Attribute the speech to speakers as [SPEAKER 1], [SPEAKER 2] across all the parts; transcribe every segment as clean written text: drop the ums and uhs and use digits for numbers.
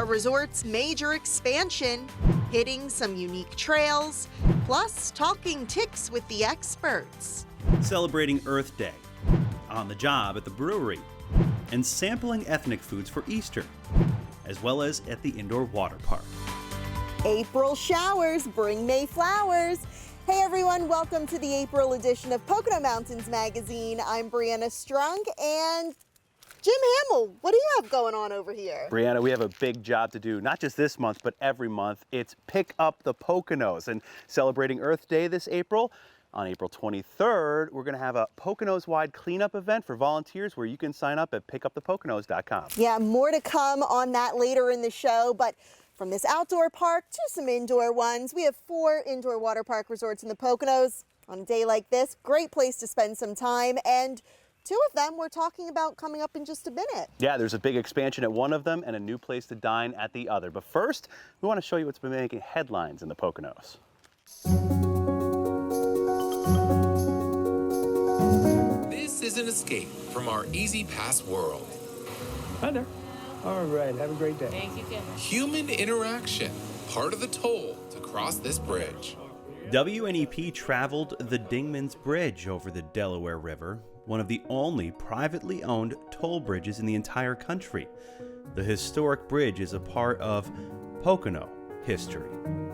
[SPEAKER 1] our resort's major expansion, hitting some unique trails, plus talking ticks with the experts.
[SPEAKER 2] Celebrating Earth Day, on the job at the brewery, and sampling ethnic foods for Easter, as well as at the indoor water park.
[SPEAKER 1] April showers bring May flowers. Hey everyone, welcome to the April edition of Pocono Mountains Magazine. I'm Brianna Strunk and Jim Hamill, what do you have going on over here?
[SPEAKER 2] Brianna, we have a big job to do, not just this month, but every month. It's Pick Up the Poconos, and celebrating Earth Day this April. On April 23rd, we're going to have a Poconos-wide cleanup event for volunteers where you can sign up at pickupthepoconos.com.
[SPEAKER 1] Yeah, more to come on that later in the show, but from this outdoor park to some indoor ones, we have 4 indoor water park resorts in the Poconos. On a day like this, great place to spend some time, and 2 of them we're talking about coming up in just a minute.
[SPEAKER 2] Yeah, there's a big expansion at one of them and a new place to dine at the other. But first, we want to show you what's been making headlines in the Poconos.
[SPEAKER 3] This is an escape from our Easy Pass world.
[SPEAKER 4] Hi there. All right, have a great day.
[SPEAKER 5] Thank you, Ken.
[SPEAKER 3] Human interaction, part of the toll to cross this bridge.
[SPEAKER 2] WNEP traveled the Dingman's Bridge over the Delaware River, one of the only privately owned toll bridges in the entire country. The historic bridge is a part of Pocono history.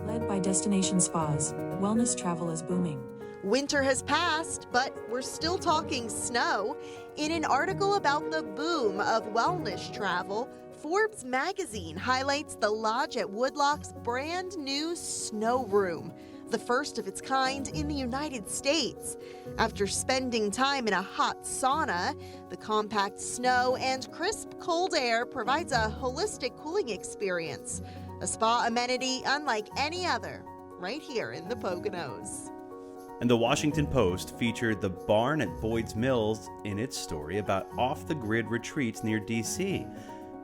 [SPEAKER 6] Led by Destination Spas, wellness travel is booming.
[SPEAKER 1] Winter has passed, but we're still talking snow. In an article about the boom of wellness travel, Forbes magazine highlights the lodge at Woodloch's brand new snow room, the first of its kind in the United States. After spending time in a hot sauna, the compact snow and crisp cold air provides a holistic cooling experience, a spa amenity unlike any other, right here in the Poconos.
[SPEAKER 2] And the Washington Post featured the barn at Boyd's Mills in its story about off-the-grid retreats near D.C.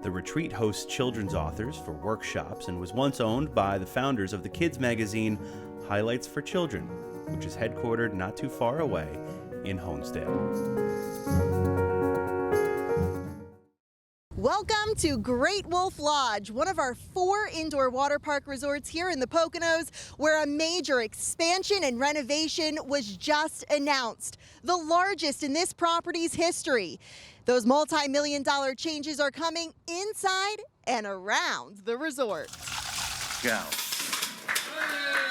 [SPEAKER 2] The retreat hosts children's authors for workshops and was once owned by the founders of the kids magazine Highlights for Children, which is headquartered not too far away in Honesdale.
[SPEAKER 1] Welcome to Great Wolf Lodge, one of our 4 indoor water park resorts here in the Poconos, where a major expansion and renovation was just announced, the largest in this property's history. Those multi-million-dollar changes are coming inside and around the resort.
[SPEAKER 7] Go.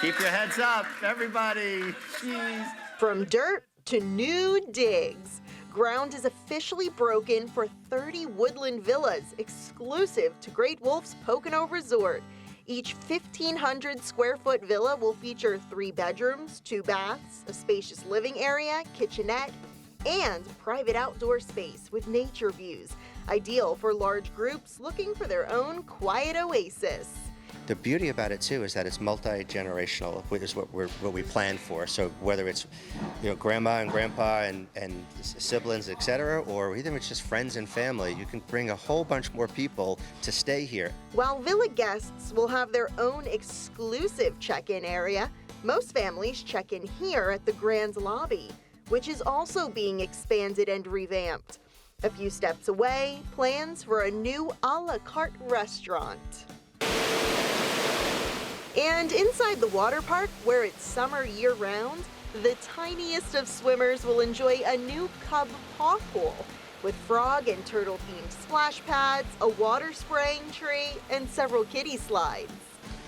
[SPEAKER 7] Keep your heads up, everybody. Jeez.
[SPEAKER 1] From dirt to new digs, ground is officially broken for 30 Woodland Villas exclusive to Great Wolf's Pocono Resort. Each 1,500 square foot villa will feature 3 bedrooms, 2 baths, a spacious living area, kitchenette, and private outdoor space with nature views, ideal for large groups looking for their own quiet oasis.
[SPEAKER 7] The beauty about it too is that it's multi-generational, which is what we plan for. So whether it's grandma and grandpa and siblings, etc., or even if it's just friends and family, you can bring a whole bunch more people to stay here.
[SPEAKER 1] While villa guests will have their own exclusive check-in area, most families check in here at the Grand Lobby, which is also being expanded and revamped. A few steps away, plans for a new a la carte restaurant. And inside the water park, where it's summer year-round, the tiniest of swimmers will enjoy a new cub paw pool with frog and turtle-themed splash pads, a water spraying tree, and several kiddie slides.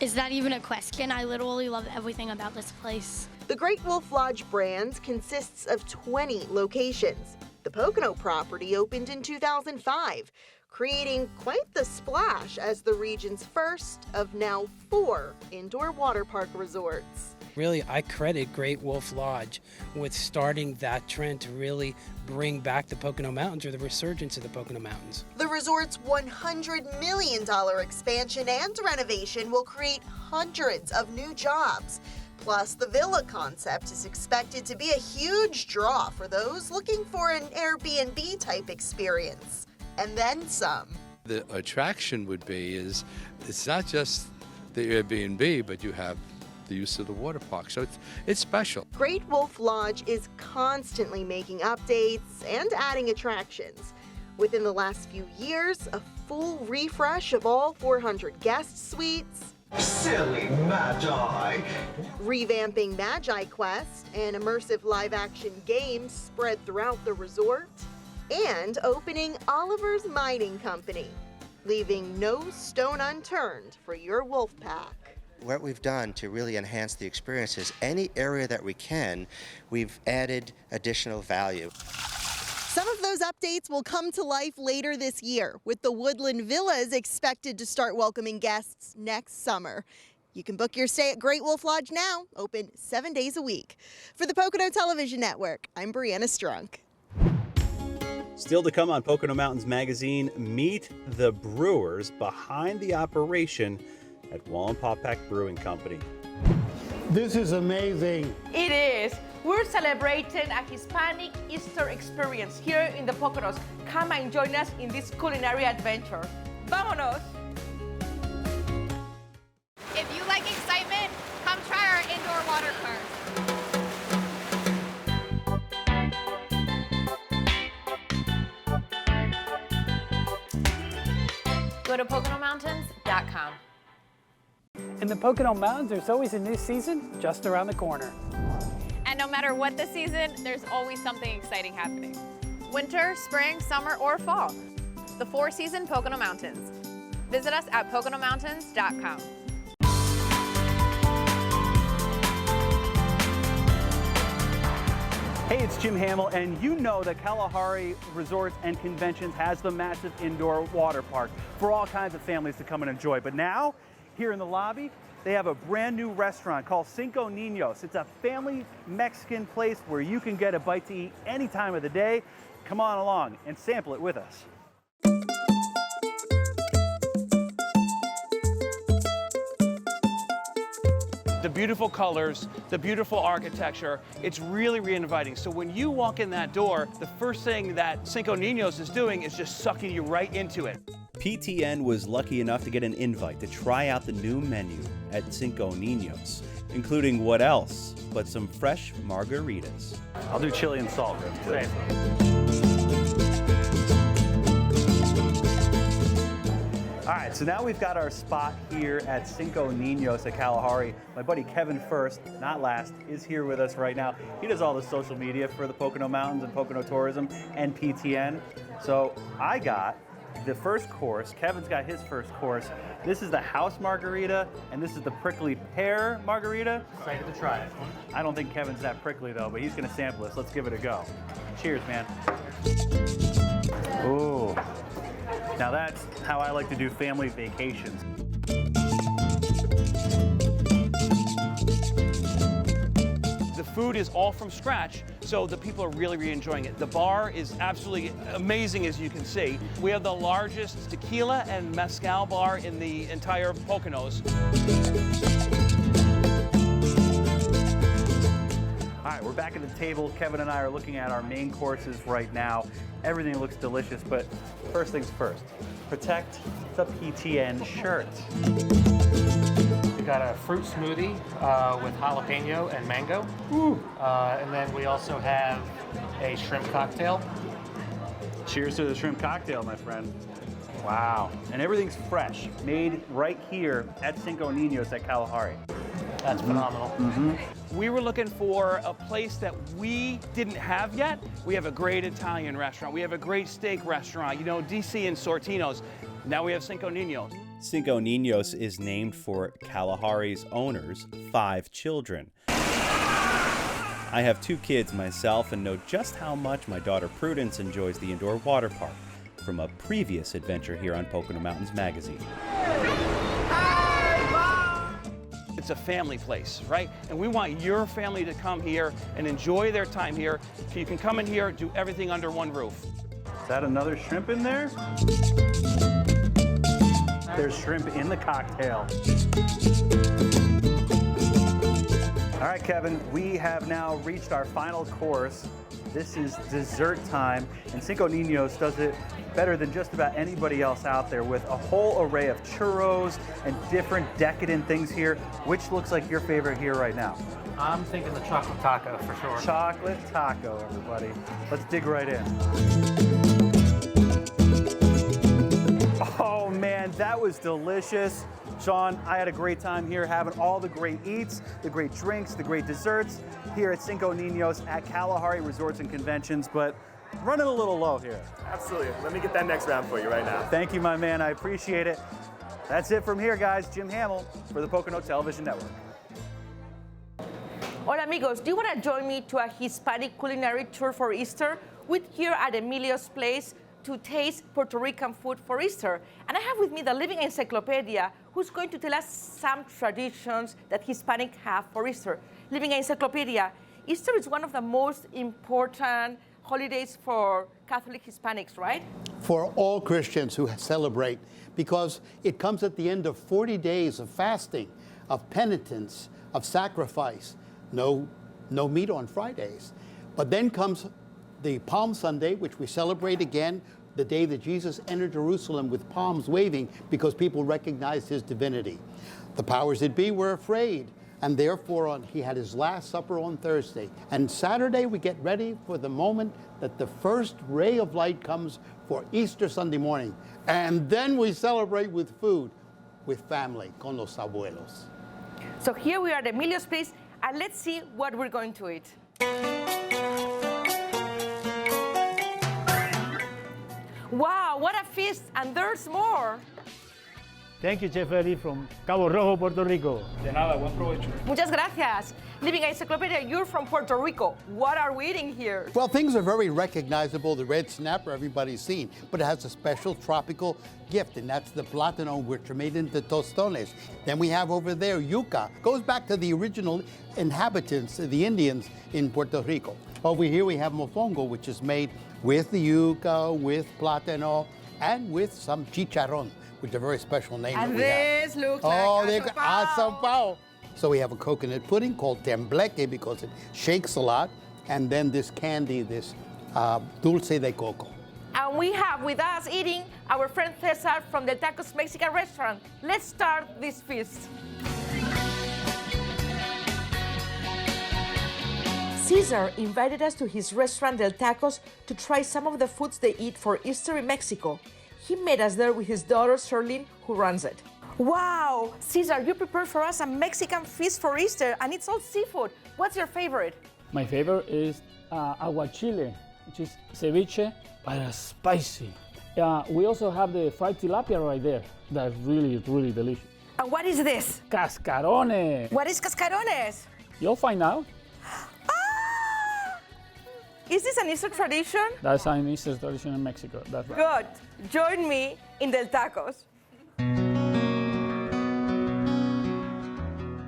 [SPEAKER 8] Is that even a question? I literally love everything about this place.
[SPEAKER 1] The Great Wolf Lodge brand consists of 20 locations. The Pocono property opened in 2005, creating quite the splash as the region's first of now 4 indoor water park resorts.
[SPEAKER 4] Really, I credit Great Wolf Lodge with starting that trend to really bring back the Pocono Mountains, or the resurgence of the Pocono Mountains.
[SPEAKER 1] The resort's $100 million expansion and renovation will create hundreds of new jobs. Plus, the villa concept is expected to be a huge draw for those looking for an Airbnb-type experience. And then some.
[SPEAKER 9] The attraction would be it's not just the Airbnb, but you have the use of the water park. So it's special.
[SPEAKER 1] Great Wolf Lodge is constantly making updates and adding attractions. Within the last few years, a full refresh of all 400 guest suites,
[SPEAKER 5] Silly Magi.
[SPEAKER 1] revamping Magi Quest, an immersive live-action game spread throughout the resort, and opening Oliver's Mining Company, leaving no stone unturned for your wolf pack.
[SPEAKER 7] What we've done to really enhance the experience is any area that we can, we've added additional value.
[SPEAKER 1] Some of those updates will come to life later this year, with the Woodland Villas expected to start welcoming guests next summer. You can book your stay at Great Wolf Lodge now, open 7 days a week. For the Pocono Television Network, I'm Brianna Strunk.
[SPEAKER 2] Still to come on Pocono Mountains Magazine, meet the brewers behind the operation at Wallenpaupack Brewing Company.
[SPEAKER 10] This is amazing.
[SPEAKER 11] It is. We're celebrating a Hispanic Easter experience here in the Poconos. Come and join us in this culinary adventure. Vámonos!
[SPEAKER 12] If you like excitement, come try our indoor water park.
[SPEAKER 11] Go to PoconoMountains.com.
[SPEAKER 4] In the Pocono Mountains, there's always a new season just around the corner.
[SPEAKER 12] And no matter what the season, there's always something exciting happening. Winter, spring, summer, or fall. The four-season Pocono Mountains. Visit us at PoconoMountains.com.
[SPEAKER 13] Hey, it's Jim Hamill, and you know that Kalahari Resorts and Conventions has the massive indoor water park for all kinds of families to come and enjoy. But now, here in the lobby, they have a brand new restaurant called Cinco Ninos. It's a family Mexican place where you can get a bite to eat any time of the day. Come on along and sample it with us.
[SPEAKER 14] The beautiful colors, the beautiful architecture, it's really inviting. So when you walk in that door, the first thing that Cinco Ninos is doing is just sucking you right into it.
[SPEAKER 2] PTN was lucky enough to get an invite to try out the new menu at Cinco Ninos, including what else but some fresh margaritas.
[SPEAKER 13] I'll do chili and salt, please. All right, so now we've got our spot here at Cinco Ninos at Kalahari. My buddy Kevin First, not last, is here with us right now. He does all the social media for the Pocono Mountains and Pocono Tourism and PTN. So I got the first course. Kevin's got his first course. This is the house margarita, and this is the prickly pear margarita. Excited to try it. I don't think Kevin's that prickly though, but he's gonna sample this. Let's give it a go. Cheers, man. Ooh. Now that's how I like to do family vacations.
[SPEAKER 14] The food is all from scratch, so the people are really enjoying it. The bar is absolutely amazing, as you can see. We have the largest tequila and mezcal bar in the entire Poconos.
[SPEAKER 13] All right, we're back at the table. Kevin and I are looking at our main courses right now. Everything looks delicious, but first things first, protect the PTN shirt.
[SPEAKER 15] We've got a fruit smoothie with jalapeno and mango. And then we also have a shrimp cocktail.
[SPEAKER 13] Cheers to the shrimp cocktail, my friend. Wow. And everything's fresh, made right here at Cinco Ninos at Kalahari.
[SPEAKER 15] That's phenomenal.
[SPEAKER 14] We were looking for a place that we didn't have yet. We have a great Italian restaurant. We have a great steak restaurant, you know, DC and Sortino's. Now we have Cinco Ninos.
[SPEAKER 2] Cinco Ninos is named for Kalahari's owners' 5 children. I have 2 kids myself and know just how much my daughter Prudence enjoys the indoor water park from a previous adventure here on Pocono Mountains Magazine.
[SPEAKER 14] It's a family place, right? And we want your family to come here and enjoy their time here. So you can come in here, do everything under one roof.
[SPEAKER 13] Is that another shrimp in there? There's shrimp in the cocktail. All right, Kevin, we have now reached our final course. This is dessert time, and Cinco Ninos does it better than just about anybody else out there with a whole array of churros and different decadent things here. Which looks like your favorite here right now?
[SPEAKER 15] I'm thinking the chocolate taco for sure.
[SPEAKER 13] Chocolate taco, everybody. Let's dig right in. That was delicious. Sean, I had a great time here having all the great eats, the great drinks, the great desserts here at Cinco Ninos at Kalahari Resorts and Conventions, but running a little low here.
[SPEAKER 16] Absolutely. Let me get that next round for you right now.
[SPEAKER 13] Thank you, my man. I appreciate it. That's it from here, guys. Jim Hamill for the Pocono Television Network.
[SPEAKER 11] Hola amigos, do you want to join me to a Hispanic culinary tour for Easter? We're here at Emilio's place to taste Puerto Rican food for Easter. And I have with me the living encyclopedia who's going to tell us some traditions that Hispanic have for Easter. Living encyclopedia, Easter is one of the most important holidays for Catholic Hispanics, right?
[SPEAKER 10] For all Christians who celebrate, because it comes at the end of 40 days of fasting, of penitence, of sacrifice. No meat on Fridays. But then comes the Palm Sunday, which we celebrate again, the day that Jesus entered Jerusalem with palms waving because people recognized his divinity. The powers that be were afraid, and therefore he had his Last Supper on Thursday. And Saturday we get ready for the moment that the first ray of light comes for Easter Sunday morning. And then we celebrate with food, with family, con los abuelos.
[SPEAKER 11] So here we are at Emilio's place, and let's see what we're going to eat. Wow, what a feast, and there's more.
[SPEAKER 17] Thank you, Chef Eddie from Cabo Rojo, Puerto Rico.
[SPEAKER 15] De nada, buen provecho.
[SPEAKER 11] Muchas gracias. Living Encyclopedia, you're from Puerto Rico. What are we eating here?
[SPEAKER 10] Well, things are very recognizable. The red snapper everybody's seen, but it has a special tropical gift, and that's the plátano, which are made into tostones. Then we have over there yuca. Goes back to the original inhabitants, the Indians in Puerto Rico. Over here we have mofongo, which is made with the yuca, with plátano, and with some chicharrón, which is a very special name.
[SPEAKER 11] And
[SPEAKER 10] that
[SPEAKER 11] this looks
[SPEAKER 10] like
[SPEAKER 11] asopao.
[SPEAKER 10] asopao. So we have a coconut pudding called tembleque because it shakes a lot, and then this candy, this dulce de coco.
[SPEAKER 11] And we have with us eating our friend Cesar from the Tacos Mexican restaurant. Let's start this feast. Cesar invited us to his restaurant Del Tacos to try some of the foods they eat for Easter in Mexico. He met us there with his daughter Charlene, who runs it. Wow, Cesar, you prepared for us a Mexican feast for Easter, and it's all seafood. What's your favorite?
[SPEAKER 17] My favorite is aguachile, which is ceviche, but spicy. We also have the fried tilapia right there. That's really, really delicious.
[SPEAKER 11] And what is this?
[SPEAKER 17] Cascarones.
[SPEAKER 11] What is cascarones?
[SPEAKER 17] You'll find out.
[SPEAKER 11] Is this an Easter tradition?
[SPEAKER 17] That's an Easter tradition in Mexico. That's right.
[SPEAKER 11] Good. Join me in Del Tacos.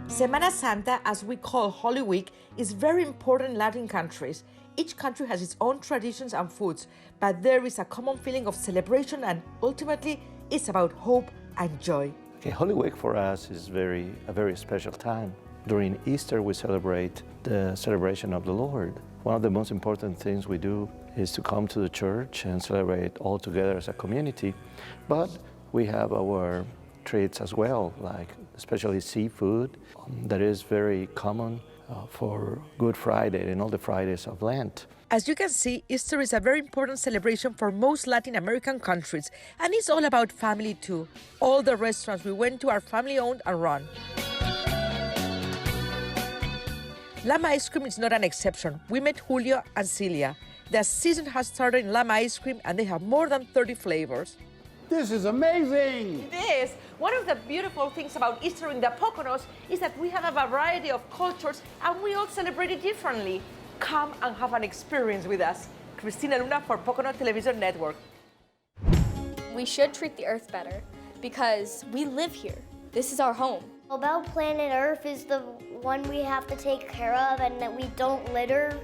[SPEAKER 11] Semana Santa, as we call Holy Week, is very important in Latin countries. Each country has its own traditions and foods, but there is a common feeling of celebration, and ultimately it's about hope and joy.
[SPEAKER 18] Okay, Holy Week for us is a very special time. During Easter, we celebrate the celebration of the Lord. One of the most important things we do is to come to the church and celebrate all together as a community, but we have our treats as well, like especially seafood that is very common for Good Friday and all the Fridays of Lent.
[SPEAKER 11] As you can see, Easter is a very important celebration for most Latin American countries, and it's all about family too. All the restaurants we went to are family-owned and run. Llama ice cream is not an exception. We met Julio and Celia. The season has started in llama ice cream, and they have more than 30 flavors.
[SPEAKER 10] This is amazing!
[SPEAKER 11] It is. One of the beautiful things about Easter in the Poconos is that we have a variety of cultures, and we all celebrate it differently. Come and have an experience with us. Christina Luna for Pocono Television Network.
[SPEAKER 19] We should treat the earth better because we live here. This is our home.
[SPEAKER 20] About planet Earth is the one we have to take care of and that we don't litter.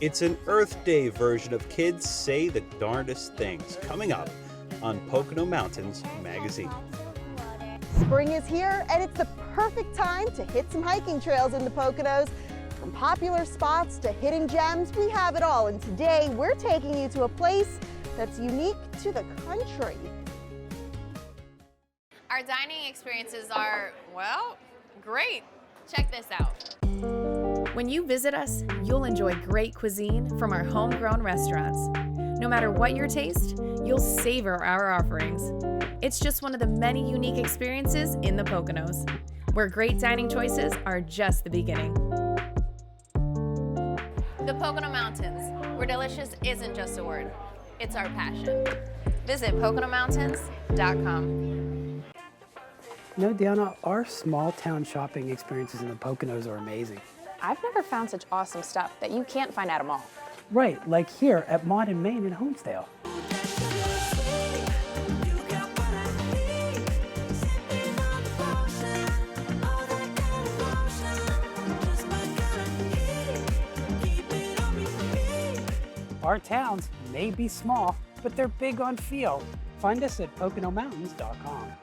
[SPEAKER 2] It's an Earth Day version of Kids Say the Darndest Things, coming up on Pocono Mountains Magazine.
[SPEAKER 21] Spring is here, and it's the perfect time to hit some hiking trails in the Poconos. From popular spots to hidden gems, we have it all. And today, we're taking you to a place that's unique to the country.
[SPEAKER 12] Our dining experiences are, well, great. Check this out.
[SPEAKER 22] When you visit us, you'll enjoy great cuisine from our homegrown restaurants.
[SPEAKER 3] No matter what your taste, you'll savor our offerings. It's just one of the many unique experiences in the Poconos, where great dining choices are just the beginning.
[SPEAKER 12] The Pocono Mountains, where delicious isn't just a word, it's our passion. Visit PoconoMountains.com.
[SPEAKER 4] No, Deanna, our small town shopping experiences in the Poconos are amazing.
[SPEAKER 22] I've never found such awesome stuff that you can't find at a mall.
[SPEAKER 4] Right, like here at Maud and Main in Homesdale. Our towns may be small, but they're big on feel. Find us at PoconoMountains.com.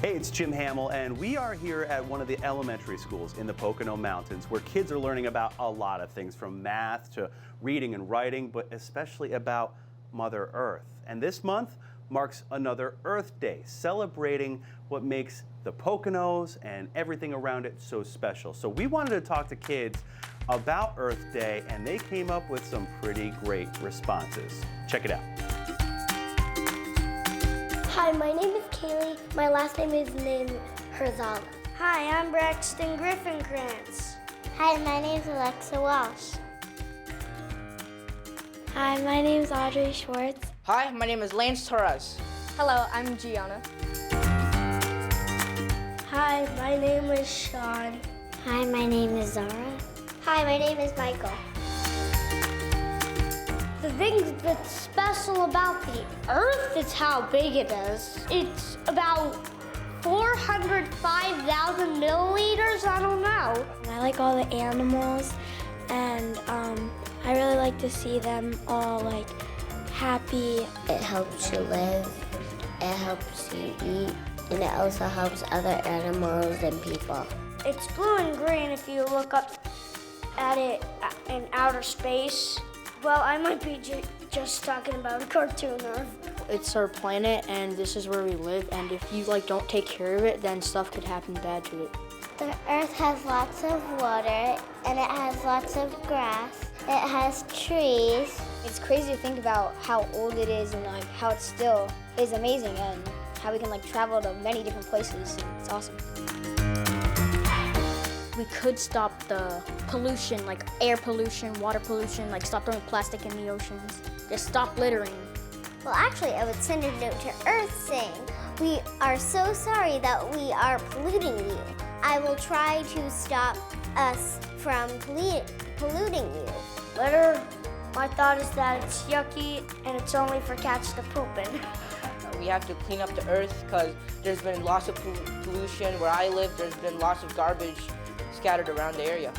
[SPEAKER 2] Hey, it's Jim Hamill, and we are here at one of the elementary schools in the Pocono Mountains where kids are learning about a lot of things, from math to reading and writing, but especially about Mother Earth. And this month marks another Earth Day, celebrating what makes the Poconos and everything around it so special. So we wanted to talk to kids about Earth Day, and they came up with some pretty great responses. Check it out.
[SPEAKER 20] Hi, my name is Kaylee. My last name is Herzog. Hi, I'm Braxton Griffin-Krantz. Hi, my name is Alexa Walsh. Hi, my name is Audrey Schwartz.
[SPEAKER 23] Hi, my name is Lance Torres.
[SPEAKER 19] Hello, I'm Gianna.
[SPEAKER 20] Hi, my name is Sean. Hi, my name is Zara. Hi, my name is Michael. The thing that's special about the Earth is how big it is. It's about 405,000 milliliters, I don't know. I like all the animals, and I really like to see them all like happy. It helps you live, it helps you eat, and it also helps other animals and people. It's blue and green if you look up at it in outer space. Well, I might be just talking about a cartoon Earth.
[SPEAKER 23] It's our planet, and this is where we live, and if you don't take care of it, then stuff could happen bad to it.
[SPEAKER 20] The Earth has lots of water, and it has lots of grass. It has trees.
[SPEAKER 19] It's crazy to think about how old it is and how it still is amazing, and how we can travel to many different places. It's awesome. We could stop the pollution, like air pollution, water pollution, stop throwing plastic in the oceans. Just stop littering.
[SPEAKER 20] Well, actually, I would send a note to Earth saying, "We are so sorry that we are polluting you. I will try to stop us from polluting you." Litter, my thought is that it's yucky and it's only for cats to poop in.
[SPEAKER 23] We have to clean up the Earth because there's been lots of pollution. Where I live, there's been lots of garbage scattered around the area.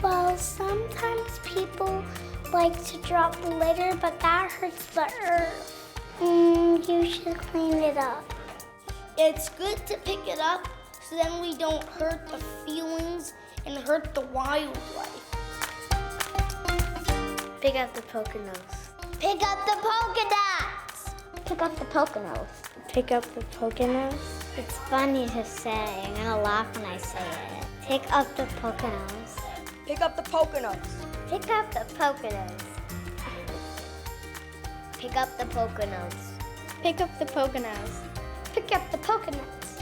[SPEAKER 20] Well, sometimes people like to drop litter, but that hurts the Earth. You should clean it up. It's good to pick it up so then we don't hurt the feelings and hurt the wildlife. Pick up the Poconos. Pick up the Poconos! Pick up the Poconos. Pick up the Poconos? It's funny to say. I'm gonna laugh when I say it. Pick up the Poconos.
[SPEAKER 23] Pick up the Poconos.
[SPEAKER 20] Pick up the Poconos. Pick up the Poconos. Pick up the Poconos. Pick up the Poconos.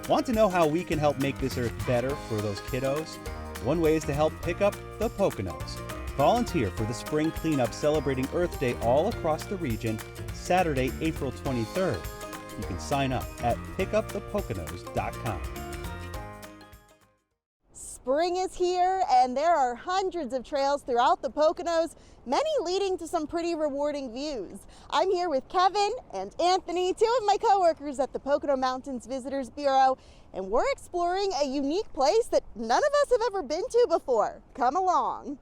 [SPEAKER 2] Want to know how we can help make this Earth better for those kiddos? One way is to help pick up the Poconos. Volunteer for the spring cleanup celebrating Earth Day all across the region, Saturday, April 23rd. You can sign up at pickupthepoconos.com.
[SPEAKER 21] Spring is here, and there are hundreds of trails throughout the Poconos, many leading to some pretty rewarding views. I'm here with Kevin and Anthony, two of my coworkers at the Pocono Mountains Visitors Bureau, and we're exploring a unique place that none of us have ever been to before. Come along.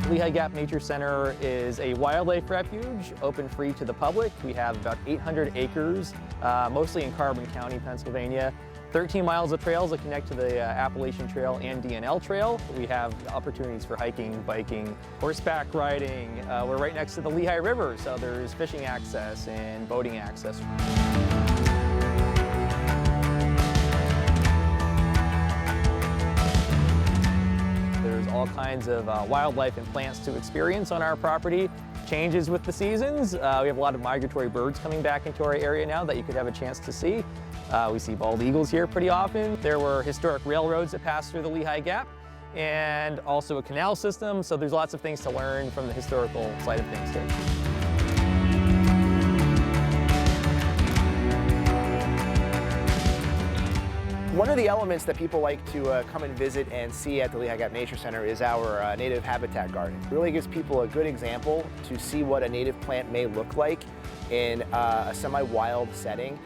[SPEAKER 24] Lehigh Gap Nature Center is a wildlife refuge, open free to the public. We have about 800 acres, mostly in Carbon County, Pennsylvania. 13 miles of trails that connect to the Appalachian Trail and DNL Trail. We have opportunities for hiking, biking, horseback riding. We're right next to the Lehigh River, so there's fishing access and boating access. There's all kinds of wildlife and plants to experience on our property. Changes with the seasons. We have a lot of migratory birds coming back into our area now that you could have a chance to see. We see bald eagles here pretty often. There were historic railroads that passed through the Lehigh Gap and also a canal system, so there's lots of things to learn from the historical side of things too.
[SPEAKER 5] One of the elements that people like to come and visit and see at the Lehigh Gap Nature Center is our native habitat garden. It really gives people a good example to see what a native plant may look like in a semi-wild setting.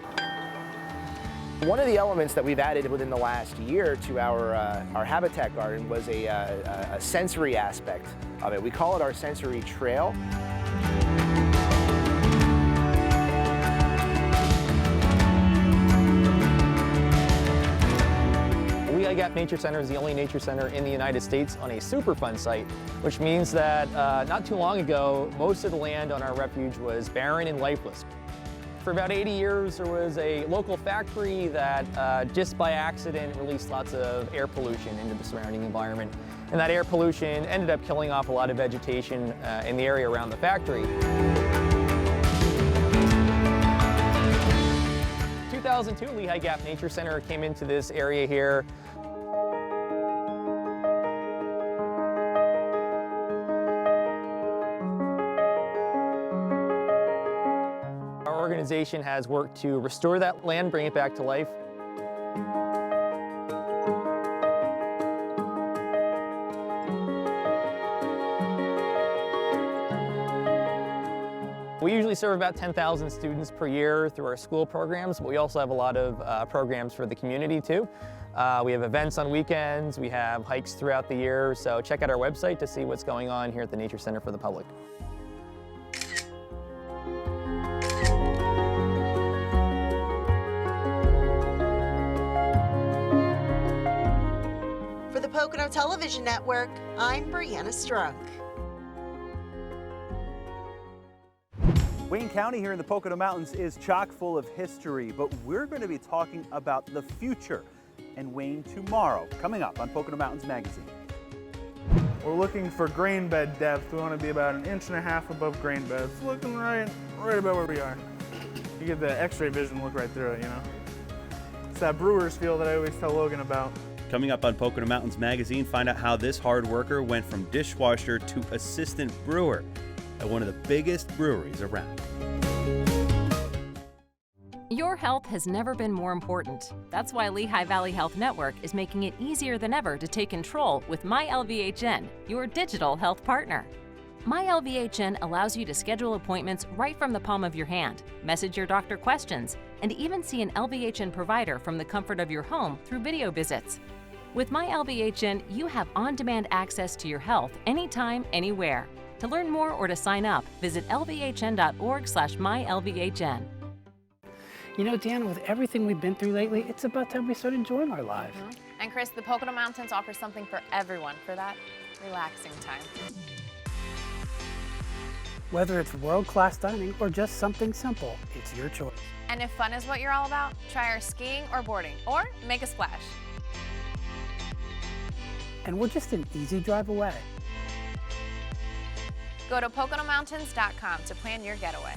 [SPEAKER 5] One of the elements that we've added within the last year to our habitat garden was a sensory aspect of it. We call it our sensory trail.
[SPEAKER 24] Lehigh Gap Nature Center is the only nature center in the United States on a Superfund site, which means that not too long ago, most of the land on our refuge was barren and lifeless. For about 80 years, there was a local factory that just by accident released lots of air pollution into the surrounding environment. And that air pollution ended up killing off a lot of vegetation in the area around the factory. 2002, Lehigh Gap Nature Center came into this area here. Our organization has worked to restore that land, bring it back to life. We usually serve about 10,000 students per year through our school programs, but we also have a lot of programs for the community too. We have events on weekends, we have hikes throughout the year, so check out our website to see what's going on here at the Nature Center for the public.
[SPEAKER 1] For the Pocono Television Network, I'm Brianna Strunk.
[SPEAKER 13] Wayne County here in the Pocono Mountains is chock full of history, but we're going to be talking about the future and Wayne tomorrow, coming up on Pocono Mountains Magazine.
[SPEAKER 6] We're looking for grain bed depth. We want to be about 1.5 inches above grain beds. Looking right about where we are. You get the x-ray vision, look right through it, you know. It's that brewer's feel that I always tell Logan about.
[SPEAKER 2] Coming up on Pocono Mountains Magazine, find out how this hard worker went from dishwasher to assistant brewer at one of the biggest breweries around.
[SPEAKER 8] Your health has never been more important. That's why Lehigh Valley Health Network is making it easier than ever to take control with MyLVHN, your digital health partner. MyLVHN allows you to schedule appointments right from the palm of your hand, message your doctor questions, and even see an LVHN provider from the comfort of your home through video visits. With MyLVHN, you have on-demand access to your health anytime, anywhere. To learn more or to sign up, visit lvhn.org/mylvhn.
[SPEAKER 4] You know, Dan, with everything we've been through lately, it's about time we start enjoying our lives.
[SPEAKER 12] And Chris, the Pocono Mountains offers something for everyone for that relaxing time.
[SPEAKER 4] Whether it's world-class dining or just something simple, it's your choice.
[SPEAKER 12] And if fun is what you're all about, try our skiing or boarding, or make a splash.
[SPEAKER 4] And we're just an easy drive away.
[SPEAKER 12] Go to PoconoMountains.com to plan your getaway.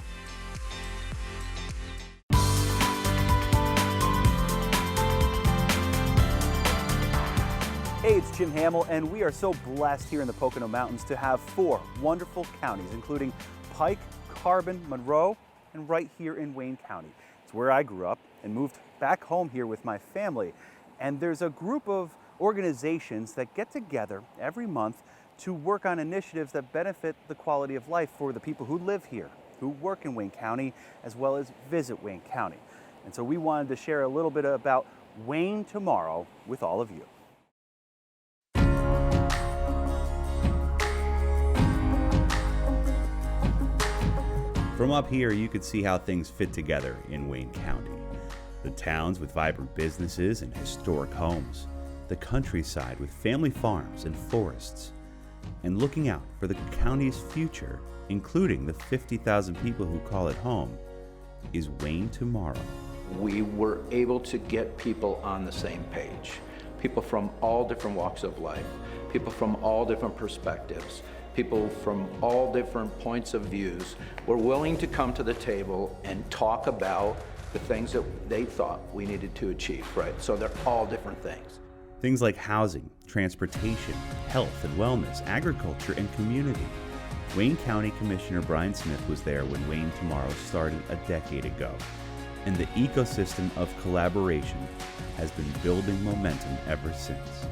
[SPEAKER 13] Hey, it's Jim Hamill, and we are so blessed here in the Pocono Mountains to have 4 wonderful counties, including Pike, Carbon, Monroe, and right here in Wayne County. It's where I grew up and moved back home here with my family. And there's a group of organizations that get together every month to work on initiatives that benefit the quality of life for the people who live here, who work in Wayne County, as well as visit Wayne County. And so we wanted to share a little bit about Wayne tomorrow with all of you.
[SPEAKER 2] From up here, you could see how things fit together in Wayne County. The towns with vibrant businesses and historic homes. The countryside with family farms and forests. And looking out for the county's future, including the 50,000 people who call it home, is Wayne Tomorrow.
[SPEAKER 7] We were able to get people on the same page. People from all different walks of life, people from all different perspectives, people from all different points of views were willing to come to the table and talk about the things that they thought we needed to achieve, right? So they're all different things.
[SPEAKER 2] Things like housing, transportation, health and wellness, agriculture, and community. Wayne County Commissioner Brian Smith was there when Wayne Tomorrow started a decade ago. And the ecosystem of collaboration has been building momentum ever since.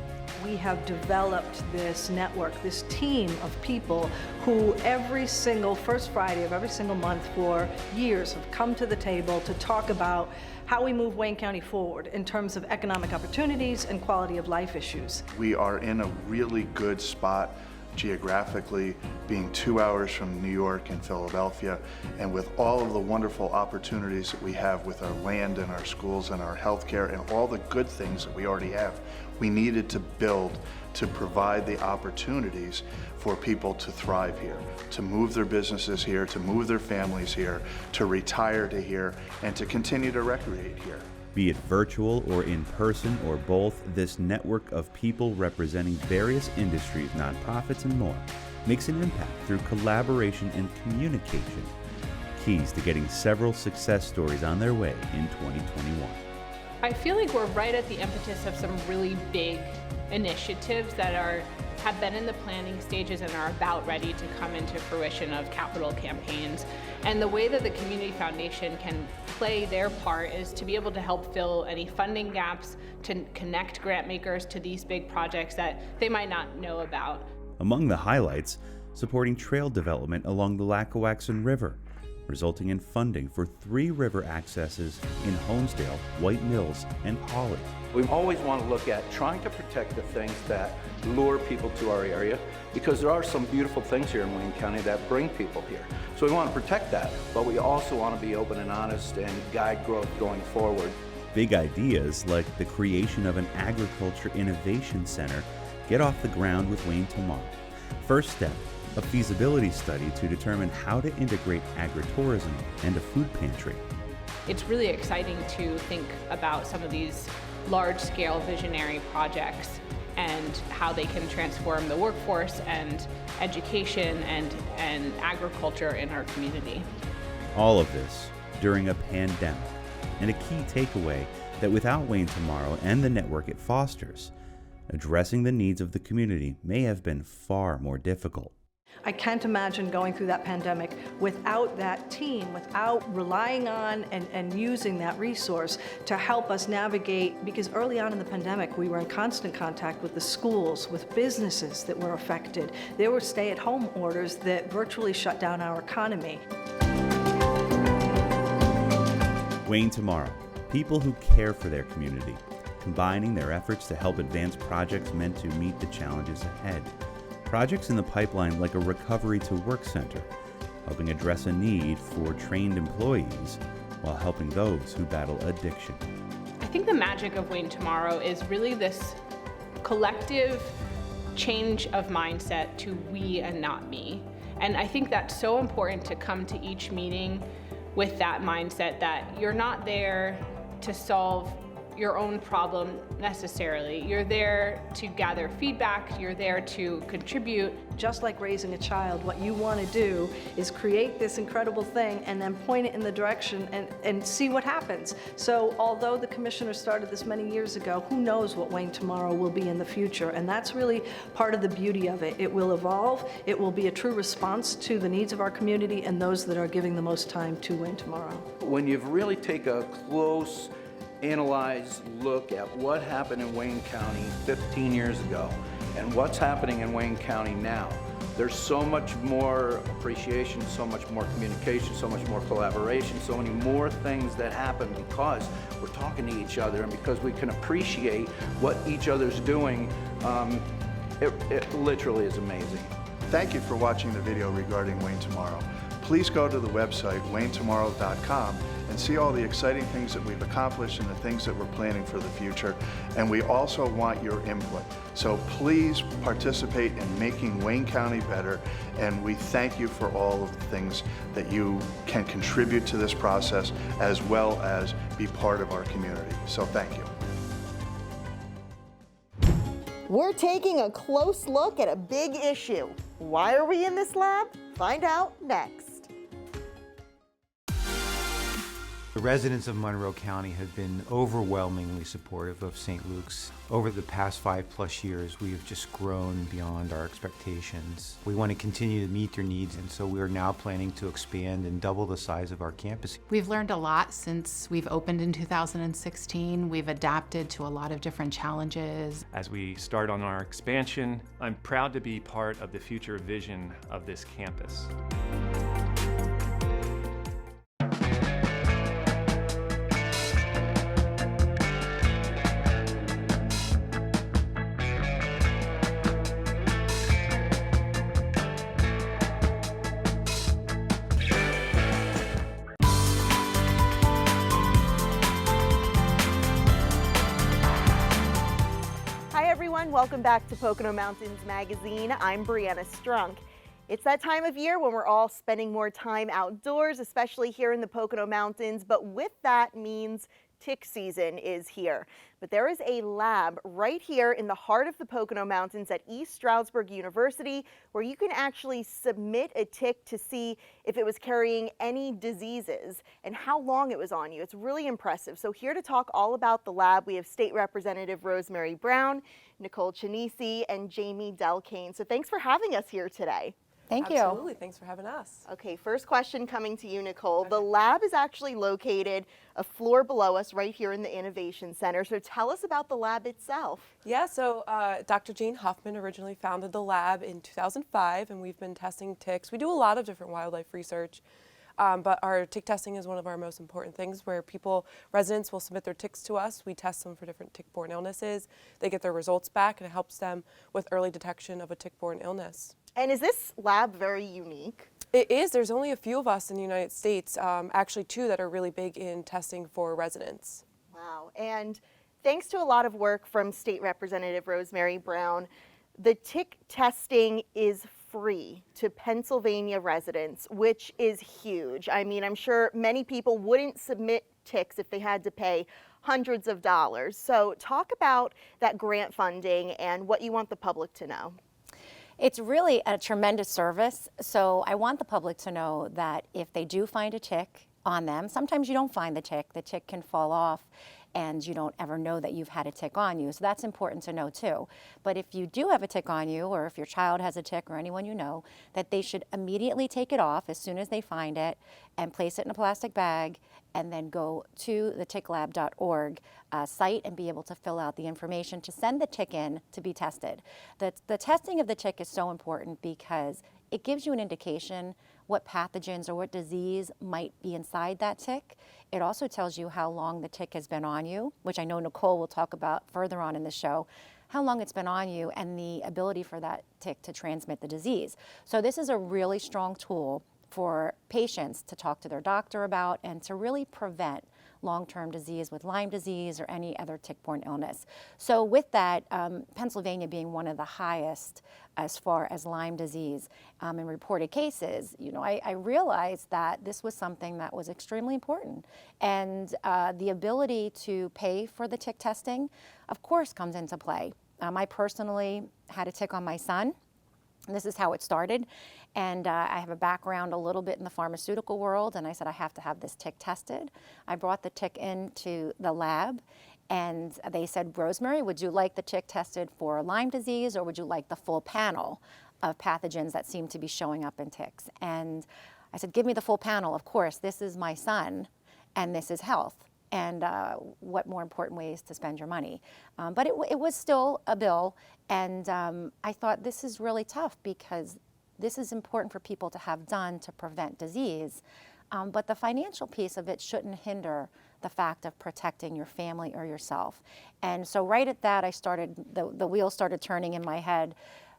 [SPEAKER 9] We have developed this network, this team of people who every single first Friday of every single month for years have come to the table to talk about how we move Wayne County forward in terms of economic opportunities and quality of life issues.
[SPEAKER 14] We are in a really good spot geographically, being 2 hours from New York and Philadelphia, and with all of the wonderful opportunities that we have with our land and our schools and our healthcare and all the good things that we already have, we needed to build to provide the opportunities for people to thrive here, to move their businesses here, to move their families here, to retire to here, and to continue to recreate here.
[SPEAKER 2] Be it virtual or in person or both, this network of people representing various industries, nonprofits, and more makes an impact through collaboration and communication. Keys to getting several success stories on their way in 2021.
[SPEAKER 16] I feel like we're right at the impetus of some really big initiatives that have been in the planning stages and are about ready to come into fruition of capital campaigns. And the way that the Community Foundation can play their part is to be able to help fill any funding gaps, to connect grant makers to these big projects that they might not know about.
[SPEAKER 2] Among the highlights, supporting trail development along the Lackawaxen River, resulting in funding for 3 river accesses in Honesdale, White Mills, and Hawley.
[SPEAKER 7] We always want to look at trying to protect the things that lure people to our area, because there are some beautiful things here in Wayne County that bring people here. So we want to protect that, but we also want to be open and honest and guide growth going forward.
[SPEAKER 2] Big ideas like the creation of an agriculture innovation center get off the ground with Wayne Tomorrow. First step, a feasibility study to determine how to integrate agritourism and a food pantry.
[SPEAKER 16] It's really exciting to think about some of these large-scale visionary projects and how they can transform the workforce and education and agriculture in our community.
[SPEAKER 2] All of this during a pandemic, and a key takeaway that without Wayne Tomorrow and the network it fosters, addressing the needs of the community may have been far more difficult.
[SPEAKER 9] I can't imagine going through that pandemic without that team, without relying on and using that resource to help us navigate, because early on in the pandemic, we were in constant contact with the schools, with businesses that were affected. There were stay-at-home orders that virtually shut down our economy.
[SPEAKER 2] Wayne Tomorrow, people who care for their community, combining their efforts to help advance projects meant to meet the challenges ahead. Projects in the pipeline like a recovery to work center, helping address a need for trained employees while helping those who battle addiction.
[SPEAKER 16] I think the magic of Wayne Tomorrow is really this collective change of mindset to we and not me. And I think that's so important to come to each meeting with that mindset that you're not there to solve your own problem necessarily. You're there to gather feedback, you're there to contribute.
[SPEAKER 9] Just like raising a child, what you want to do is create this incredible thing and then point it in the direction and see what happens. So although the commissioner started this many years ago, who knows what Wayne Tomorrow will be in the future? And that's really part of the beauty of it. It will evolve, it will be a true response to the needs of our community and those that are giving the most time to Wayne Tomorrow.
[SPEAKER 7] When you really take a close analyze, look at what happened in Wayne County 15 years ago and what's happening in Wayne County now, there's so much more appreciation, so much more communication, so much more collaboration, so many more things that happen because we're talking to each other and because we can appreciate what each other's doing. It literally is amazing.
[SPEAKER 14] Thank you for watching the video regarding Wayne Tomorrow. Please go to the website waynetomorrow.com and and see all the exciting things that we've accomplished and the things that we're planning for the future. And we also want your input. So please participate in making Wayne County better, and we thank you for all of the things that you can contribute to this process as well as be part of our community. So thank you.
[SPEAKER 1] We're taking a close look at a big issue. Why are we in this lab? Find out next.
[SPEAKER 10] The residents of Monroe County have been overwhelmingly supportive of St. Luke's. Over the past 5+ years, we have just grown beyond our expectations. We want to continue to meet their needs, and so we are now planning to expand and double the size of our campus.
[SPEAKER 15] We've learned a lot since we've opened in 2016. We've adapted to a lot of different challenges.
[SPEAKER 17] As we start on our expansion, I'm proud to be part of the future vision of this campus.
[SPEAKER 1] Welcome back to Pocono Mountains Magazine. I'm Brianna Strunk. It's that time of year when we're all spending more time outdoors, especially here in the Pocono Mountains, but with that means tick season is here. But there is a lab right here in the heart of the Pocono Mountains at East Stroudsburg University where you can actually submit a tick to see if it was carrying any diseases and how long it was on you. It's really impressive. So here to talk all about the lab, we have State Representative Rosemary Brown, Nicole Chinisi, and Jamie Delcane. So thanks for having us here today.
[SPEAKER 18] Thank you. Absolutely. Thanks for having us.
[SPEAKER 1] Okay, first question coming to you, Nicole. Okay. The lab is actually located a floor below us right here in the Innovation Center. So tell us about the lab itself.
[SPEAKER 18] Yeah, so Dr. Jane Huffman originally founded the lab in 2005, and we've been testing ticks. We do a lot of different wildlife research, but our tick testing is one of our most important things where residents will submit their ticks to us. We test them for different tick-borne illnesses. They get their results back, and it helps them with early detection of a tick-borne illness.
[SPEAKER 1] And is this lab very unique?
[SPEAKER 18] It is. There's only a few of us in the United States, actually 2 that are really big in testing for residents.
[SPEAKER 1] Wow. And thanks to a lot of work from State Representative Rosemary Brown, the tick testing is free to Pennsylvania residents, which is huge. I mean, I'm sure many people wouldn't submit ticks if they had to pay hundreds of dollars. So talk about that grant funding and what you want the public to know.
[SPEAKER 25] It's really a tremendous service. So I want the public to know that if they do find a tick on them, sometimes you don't find the tick can fall off and you don't ever know that you've had a tick on you. So that's important to know too. But if you do have a tick on you, or if your child has a tick or anyone you know, that they should immediately take it off as soon as they find it and place it in a plastic bag and then go to the ticklab.org site and be able to fill out the information to send the tick in to be tested. The testing of the tick is so important because it gives you an indication what pathogens or what disease might be inside that tick. It also tells you how long the tick has been on you, which I know Nicole will talk about further on in the show, how long it's been on you and the ability for that tick to transmit the disease. So this is a really strong tool for patients to talk to their doctor about and to really prevent long-term disease with Lyme disease or any other tick-borne illness. So with that, Pennsylvania being one of the highest as far as Lyme disease in reported cases, I realized that this was something that was extremely important. And the ability to pay for the tick testing, of course, comes into play. I personally had a tick on my son. And this is how it started. And I have a background a little bit in the pharmaceutical world, and I said, I have to have this tick tested. I brought the tick into the lab, and they said, Rosemary, would you like the tick tested for Lyme disease, or would you like the full panel of pathogens that seem to be showing up in ticks? And I said, give me the full panel. Of course, this is my son, and this is health. And what more important ways to spend your money. But it was still a bill, and I thought this is really tough because this is important for people to have done to prevent disease, but the financial piece of it shouldn't hinder the fact of protecting your family or yourself. And so right at that, I started, the wheels started turning in my head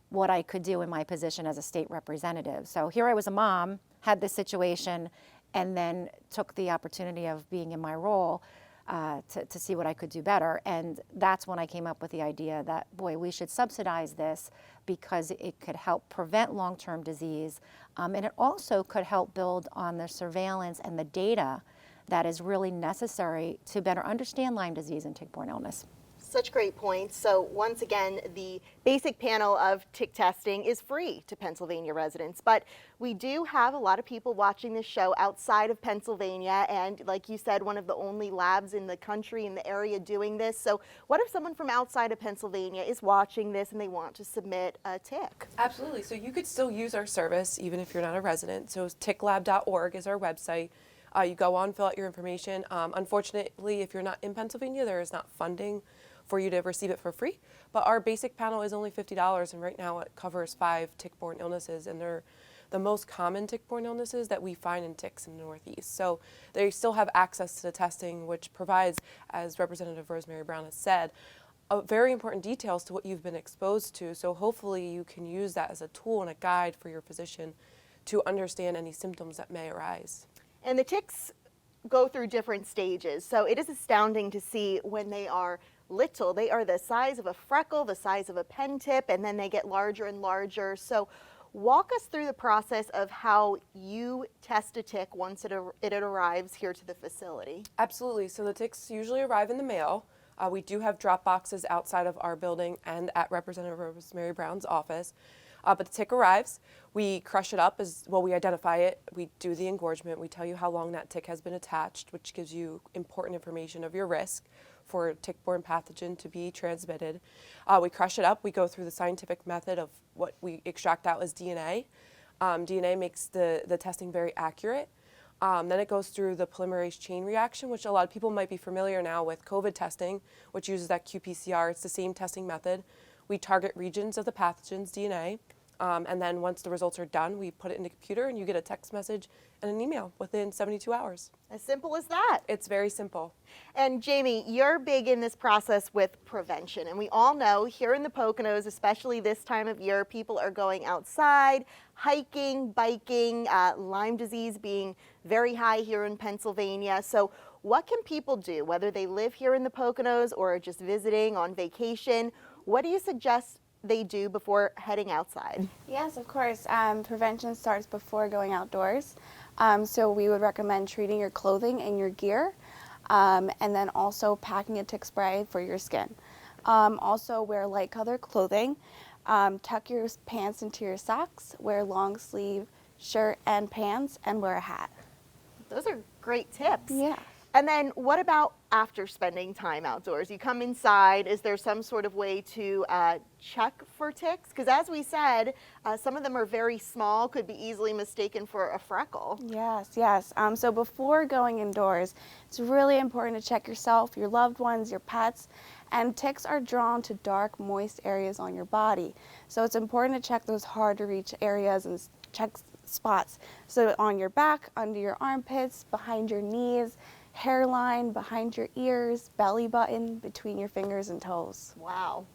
[SPEAKER 25] what I could do in my position as a state representative. So here I was a mom, had this situation, and then took the opportunity of being in my role to see what I could do better. And that's when I came up with the idea that, boy, we should subsidize this because it could help prevent long-term disease, and it also could help build on the surveillance and the data that is really necessary to better understand Lyme disease and tick-borne illness.
[SPEAKER 1] Such great points. So once again, the basic panel of tick testing is free to Pennsylvania residents, but we do have a lot of people watching this show outside of Pennsylvania, and like you said, one of the only labs in the country in the area doing this. So what if someone from outside of Pennsylvania is watching this and they want to submit a tick?
[SPEAKER 18] Absolutely. So you could still use our service even if you're not a resident. So ticklab.org is our website. You go on, fill out your information. Unfortunately, if you're not in Pennsylvania, there is not funding for you to receive it for free. But our basic panel is only $50, and right now it covers 5 tick-borne illnesses, and they're the most common tick-borne illnesses that we find in ticks in the Northeast. So they still have access to the testing, which provides, as Representative Rosemary Brown has said, very important details to what you've been exposed to. So hopefully you can use that as a tool and a guide for your physician to understand any symptoms that may arise.
[SPEAKER 1] And the ticks go through different stages. So it is astounding to see when they are little. They are the size of a freckle, the size of a pen tip, and then they get larger and larger. So walk us through the process of how you test a tick once it arrives here to the facility.
[SPEAKER 18] Absolutely. So the ticks usually arrive in the mail. We do have drop boxes outside of our building and at Representative Rosemary Brown's office. But the tick arrives, we crush it up we identify it, we do the engorgement, we tell you how long that tick has been attached, which gives you important information of your risk for a tick-borne pathogen to be transmitted. We crush it up, we go through the scientific method of what we extract out as DNA. DNA makes the testing very accurate. Then it goes through the polymerase chain reaction, which a lot of people might be familiar now with COVID testing, which uses that qPCR. It's the same testing method. We target regions of the pathogen's DNA, and then once the results are done, we put it in the computer and you get a text message and an email within 72 hours.
[SPEAKER 1] As simple as that.
[SPEAKER 18] It's very simple.
[SPEAKER 1] And Jamie, you're big in this process with prevention, and we all know here in the Poconos, especially this time of year, people are going outside, hiking, biking, Lyme disease being very high here in Pennsylvania. So what can people do, whether they live here in the Poconos or are just visiting on vacation? What do you suggest they do before heading outside?
[SPEAKER 3] Yes, of course. Prevention starts before going outdoors. So we would recommend treating your clothing and your gear, and then also packing a tick spray for your skin. Also wear light colored clothing, tuck your pants into your socks, wear long sleeve shirt and pants, and wear a hat.
[SPEAKER 1] Those are great tips.
[SPEAKER 3] Yeah.
[SPEAKER 1] And then what about after spending time outdoors? You come inside, is there some sort of way to check for ticks? Because as we said, some of them are very small, could be easily mistaken for a freckle.
[SPEAKER 3] Yes, yes. So before going indoors, it's really important to check yourself, your loved ones, your pets, and ticks are drawn to dark, moist areas on your body. So it's important to check those hard to reach areas and check spots. So on your back, under your armpits, behind your knees, hairline, behind your ears, belly button, between your fingers and toes.
[SPEAKER 1] Wow.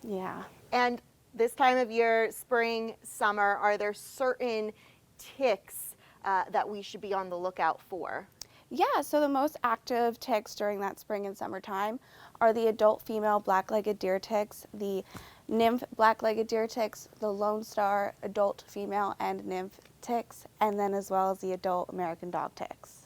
[SPEAKER 3] Yeah.
[SPEAKER 1] And this time of year, spring, summer, are there certain ticks that we should be on the lookout for?
[SPEAKER 3] Yeah, so the most active ticks during that spring and summertime are the adult female black-legged deer ticks, the nymph black-legged deer ticks, the Lone Star adult female and nymph ticks, and then as well as the adult American dog ticks.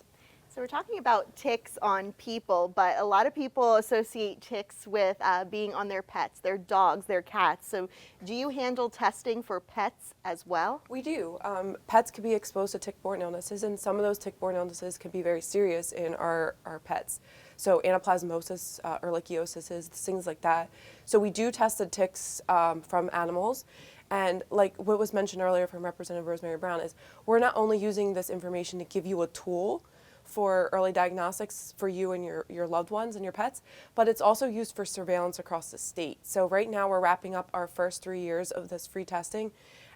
[SPEAKER 1] So we're talking about ticks on people, but a lot of people associate ticks with being on their pets, their dogs, their cats. So do you handle testing for pets as well?
[SPEAKER 18] We do. Pets can be exposed to tick-borne illnesses, and some of those tick-borne illnesses can be very serious in our pets. So anaplasmosis, ehrlichiosis, things like that. So we do test the ticks from animals. And like what was mentioned earlier from Representative Rosemary Brown is we're not only using this information to give you a tool for early diagnostics for you and your loved ones and your pets, but it's also used for surveillance across the state. So right now we're wrapping up our first 3 years of this free testing,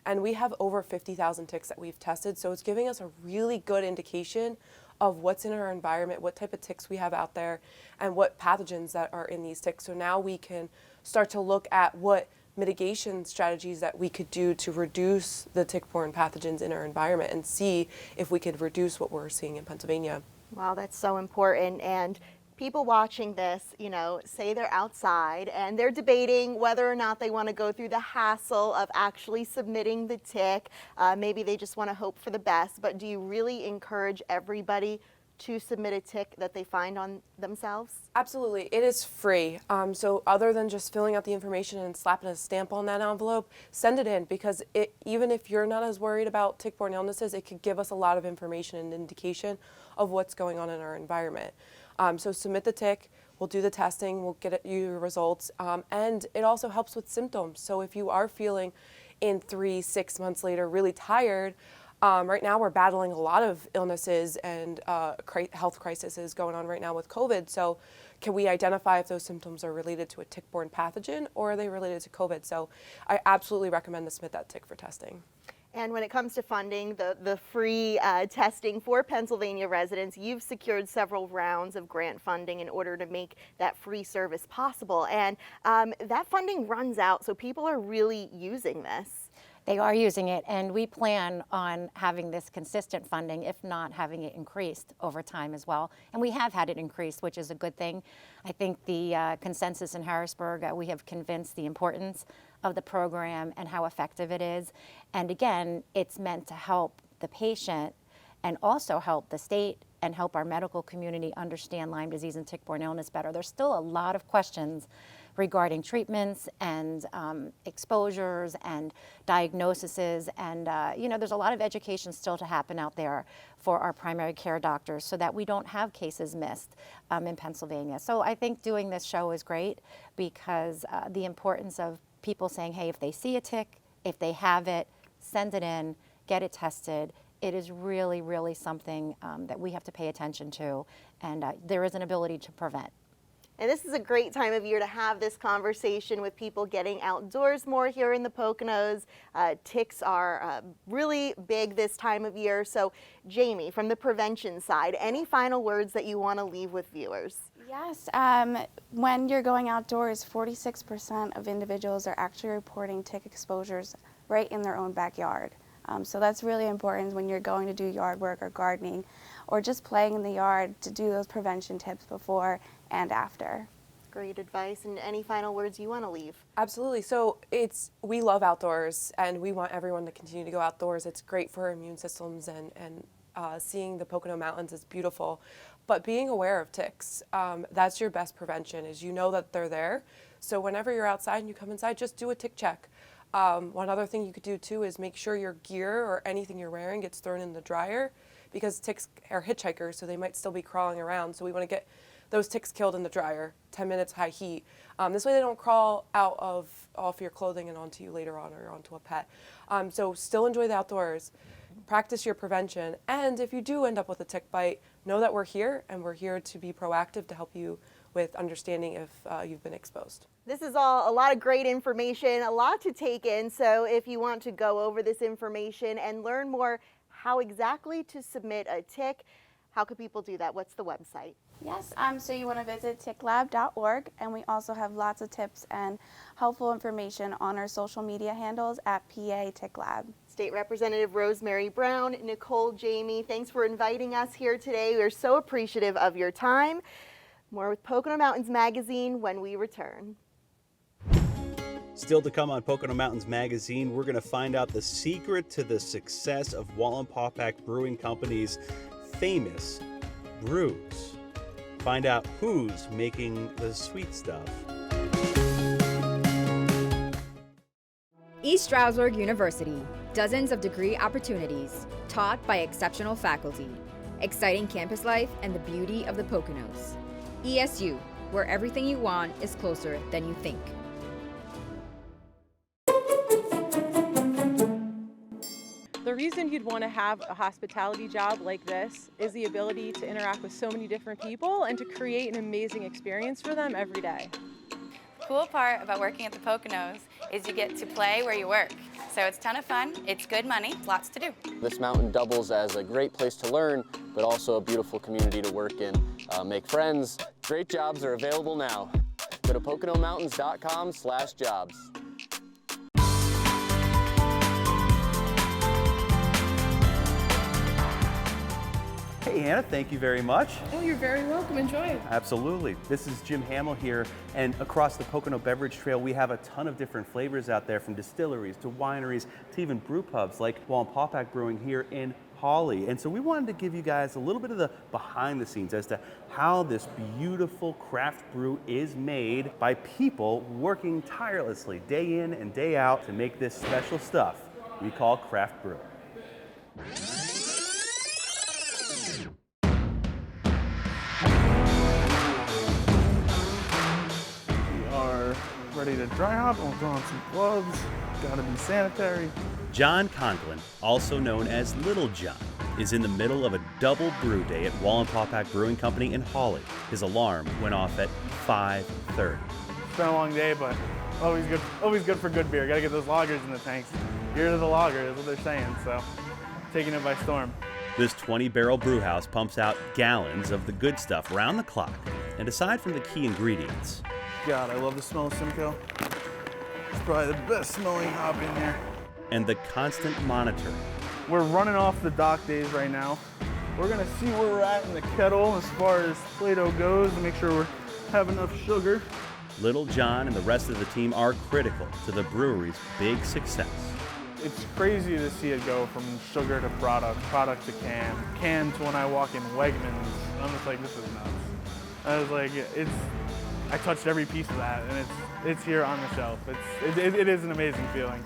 [SPEAKER 18] and we have over 50,000 ticks that we've tested. So it's giving us a really good indication of what's in our environment, what type of ticks we have out there, and what pathogens that are in these ticks. So now we can start to look at what mitigation strategies that we could do to reduce the tick-borne pathogens in our environment and see if we could reduce what we're seeing in Pennsylvania.
[SPEAKER 1] Wow, that's so important. And people watching this, you know, say they're outside and they're debating whether or not they want to go through the hassle of actually submitting the tick. Maybe they just want to hope for the best, but do you really encourage everybody to submit a tick that they find on themselves?
[SPEAKER 18] Absolutely, it is free. So other than just filling out the information and slapping a stamp on that envelope, send it in, because even if you're not as worried about tick-borne illnesses, it could give us a lot of information and indication of what's going on in our environment. So submit the tick, we'll do the testing, we'll get you your results, and it also helps with symptoms. So if you are feeling in 3-6 months later really tired, right now we're battling a lot of illnesses and health crises going on right now with COVID. So can we identify if those symptoms are related to a tick-borne pathogen or are they related to COVID? So I absolutely recommend to submit that tick for testing.
[SPEAKER 1] And when it comes to funding the free testing for Pennsylvania residents, you've secured several rounds of grant funding in order to make that free service possible. And that funding runs out, so people are really using this.
[SPEAKER 25] They are using it, and we plan on having this consistent funding, if not having it increased over time as well. And we have had it increased, which is a good thing. I think the consensus in Harrisburg, we have convinced the importance of the program and how effective it is. And again, it's meant to help the patient and also help the state and help our medical community understand Lyme disease and tick-borne illness better. There's still a lot of questions regarding treatments and exposures and diagnoses, and you know, there's a lot of education still to happen out there for our primary care doctors so that we don't have cases missed in Pennsylvania. So I think doing this show is great because the importance of people saying, hey, if they see a tick, if they have it, send it in, get it tested. It is really, really something that we have to pay attention to, and there is an ability to prevent.
[SPEAKER 1] And this is a great time of year to have this conversation with people getting outdoors more here in the Poconos. Ticks are really big this time of year. So Jamie, from the prevention side, any final words that you want to leave with viewers?
[SPEAKER 3] Yes, when you're going outdoors, 46% of individuals are actually reporting tick exposures right in their own backyard. So that's really important when you're going to do yard work or gardening or just playing in the yard to do those prevention tips before and after.
[SPEAKER 1] Great advice. And any final words you want to leave?
[SPEAKER 18] Absolutely. So we love outdoors and we want everyone to continue to go outdoors. It's great for our immune systems and seeing the Pocono Mountains is beautiful. But being aware of ticks, that's your best prevention, is you know that they're there. So whenever you're outside and you come inside, just do a tick check. One other thing you could do too is make sure your gear or anything you're wearing gets thrown in the dryer, because ticks are hitchhikers, so they might still be crawling around. So we want to get those ticks killed in the dryer, 10 minutes high heat. This way they don't crawl out off your clothing and onto you later on or onto a pet. So still enjoy the outdoors, practice your prevention, and if you do end up with a tick bite, know that we're here and we're here to be proactive to help you with understanding if you've been exposed.
[SPEAKER 1] This is all a lot of great information, a lot to take in. So if you want to go over this information and learn more how exactly to submit a tick, how could people do that? What's the website?
[SPEAKER 3] Yes, so you want to visit ticklab.org, and we also have lots of tips and helpful information on our social media handles at PA Tick Lab.
[SPEAKER 1] State Representative Rosemary Brown, Nicole, Jamie, thanks for inviting us here today. We're so appreciative of your time. More with Pocono Mountains Magazine when we return.
[SPEAKER 2] Still to come on Pocono Mountains Magazine, we're going to find out the secret to the success of Wallenpaupack Brewing Company's famous brews. Find out who's making the sweet stuff.
[SPEAKER 11] East Stroudsburg University. Dozens of degree opportunities, taught by exceptional faculty. Exciting campus life and the beauty of the Poconos. ESU, where everything you want is closer than you think.
[SPEAKER 19] The reason you'd want to have a hospitality job like this is the ability to interact with so many different people and to create an amazing experience for them every day.
[SPEAKER 20] The cool part about working at the Poconos is you get to play where you work. So it's a ton of fun, it's good money, lots to do.
[SPEAKER 22] This mountain doubles as a great place to learn, but also a beautiful community to work in, make friends. Great jobs are available now. Go to PoconoMountains.com/jobs.
[SPEAKER 2] Anna, thank you very much.
[SPEAKER 5] Oh, you're very welcome. Enjoy.
[SPEAKER 2] Absolutely. This is Jim Hamill here, and across the Pocono Beverage Trail, we have a ton of different flavors out there, from distilleries to wineries to even brew pubs like Wallenpaupack Brewing here in Hawley. And so we wanted to give you guys a little bit of the behind the scenes as to how this beautiful craft brew is made by people working tirelessly day in and day out to make this special stuff we call craft brew.
[SPEAKER 6] Ready to dry hop. I'll throw on some gloves. Gotta be sanitary.
[SPEAKER 2] John Conklin, also known as Little John, is in the middle of a double brew day at Wallenpaupack Brewing Company in Hawley. His alarm went off at 5:30.
[SPEAKER 6] It's been a long day, but always good for good beer. Gotta get those lagers in the tanks. Beer to the lager is what they're saying, so taking it by storm.
[SPEAKER 2] This 20-barrel brew house pumps out gallons of the good stuff round the clock. And aside from the key ingredients,
[SPEAKER 6] God, I love the smell of Simcoe. It's probably the best smelling hop in there.
[SPEAKER 2] And the constant monitoring.
[SPEAKER 6] We're running off the dock days right now. We're gonna see where we're at in the kettle as far as Play-Doh goes and make sure we have enough sugar.
[SPEAKER 2] Little John and the rest of the team are critical to the brewery's big success.
[SPEAKER 6] It's crazy to see it go from sugar to product to can to when I walk in Wegmans. I'm just like, this is nuts. I was like, I touched every piece of that, and it's here on the shelf. It is an amazing feeling.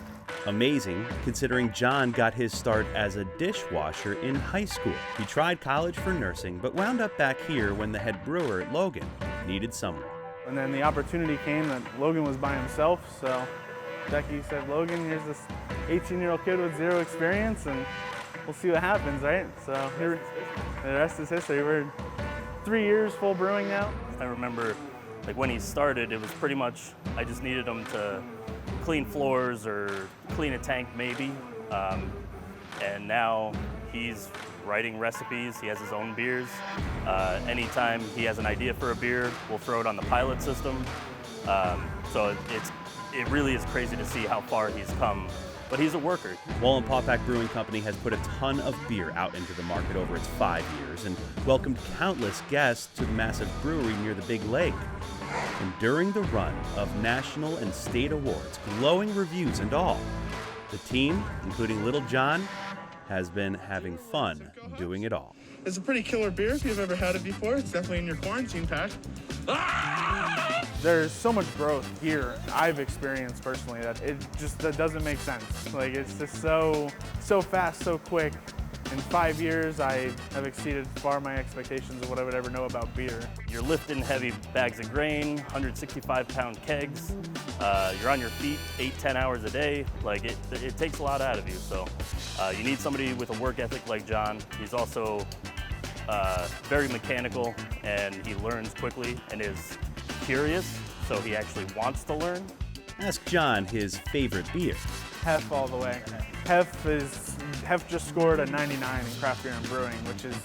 [SPEAKER 2] Amazing, considering John got his start as a dishwasher in high school. He tried college for nursing, but wound up back here when the head brewer, Logan, needed someone.
[SPEAKER 6] And then the opportunity came that Logan was by himself, so Becky said, Logan, here's this 18-year-old kid with zero experience, and we'll see what happens, right? So here, the rest is history. We're 3 years full brewing now.
[SPEAKER 21] I remember when he started, it was pretty much, I just needed him to clean floors or clean a tank maybe. And now he's writing recipes, he has his own beers. Anytime he has an idea for a beer, we'll throw it on the pilot system. So it really is crazy to see how far he's come. But he's a worker.
[SPEAKER 2] Wallenpaupack Brewing Company has put a ton of beer out into the market over its 5 years and welcomed countless guests to the massive brewery near the Big Lake. And during the run of national and state awards, glowing reviews and all, the team, including Little John, has been having fun doing it all.
[SPEAKER 6] It's a pretty killer beer if you've ever had it before. It's definitely in your quarantine pack. There's so much growth here I've experienced personally that that doesn't make sense. Like, it's just so fast, so quick. In 5 years, I have exceeded far my expectations of what I would ever know about beer.
[SPEAKER 21] You're lifting heavy bags of grain, 165-pound kegs. You're on your feet 8-10 hours a day. Like, it takes a lot out of you. So you need somebody with a work ethic like John. He's also very mechanical, and he learns quickly and is curious, so he actually wants to learn.
[SPEAKER 2] Ask John his favorite beer.
[SPEAKER 6] Hef all the way. Hef just scored a 99 in craft beer and brewing, which is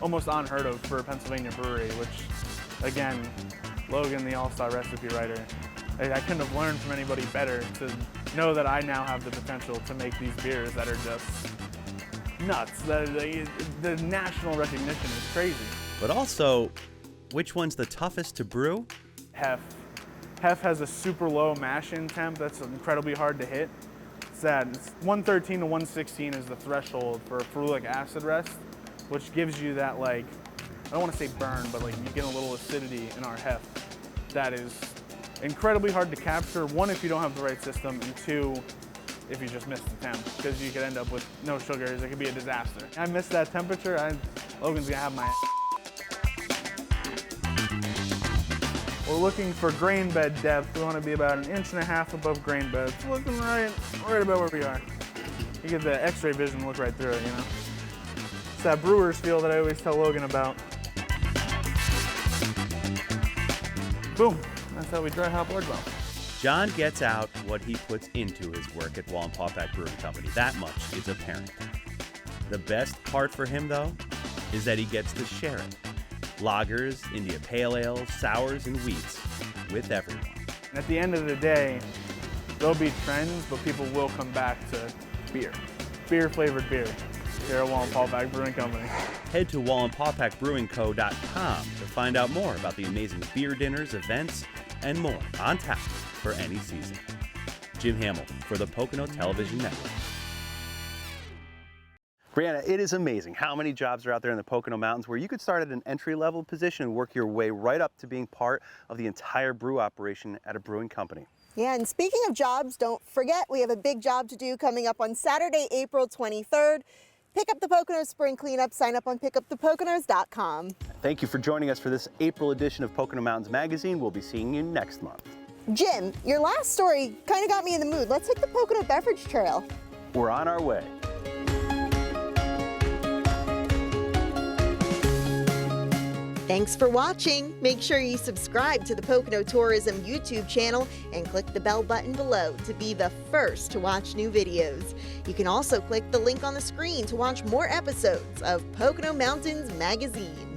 [SPEAKER 6] almost unheard of for a Pennsylvania brewery, which, again, Logan, the all-star recipe writer, I couldn't have learned from anybody better to know that I now have the potential to make these beers that are just nuts. The national recognition is crazy.
[SPEAKER 2] But also, which one's the toughest to brew?
[SPEAKER 6] Hef. Hef has a super low mash-in temp that's incredibly hard to hit. It's 113 to 116 is the threshold for ferulic acid rest, which gives you that, like, I don't want to say burn, but like you get a little acidity in our Hef. That is incredibly hard to capture. One, if you don't have the right system, and two, if you just miss the temp, because you could end up with no sugars. It could be a disaster. I missed that temperature. Logan's gonna have my. We're looking for grain bed depth. We want to be about 1.5 inches above grain bed. It's looking right about where we are. You get the X-ray vision, look right through it, you know. It's that brewer's feel that I always tell Logan about. Boom, that's how we dry hop large well.
[SPEAKER 2] John gets out what he puts into his work at Wallenpaupack Brewing Company. That much is apparent. The best part for him, though, is that he gets to share it. Lagers, India Pale Ales, sours, and wheats with everyone.
[SPEAKER 6] And at the end of the day, there'll be trends, but people will come back to beer. Beer-flavored beer. here at Wallenpaupack Brewing Company.
[SPEAKER 2] Head to wallenpaupackbrewingco.com to find out more about the amazing beer dinners, events, and more on tap for any season. Jim Hamill for the Pocono Television Network.
[SPEAKER 13] Brianna, it is amazing how many jobs are out there in the Pocono Mountains where you could start at an entry-level position and work your way right up to being part of the entire brew operation at a brewing company.
[SPEAKER 1] Yeah, and speaking of jobs, don't forget we have a big job to do coming up on Saturday, April 23rd. Pick Up the Poconos Spring Cleanup. Sign up on pickupthepoconos.com.
[SPEAKER 13] Thank you for joining us for this April edition of Pocono Mountains Magazine. We'll be seeing you next month.
[SPEAKER 1] Jim, your last story kind of got me in the mood. Let's hit the Pocono Beverage Trail.
[SPEAKER 13] We're on our way.
[SPEAKER 1] Thanks for watching. Make sure you subscribe to the Pocono Tourism YouTube channel and click the bell button below to be the first to watch new videos. You can also click the link on the screen to watch more episodes of Pocono Mountains Magazine.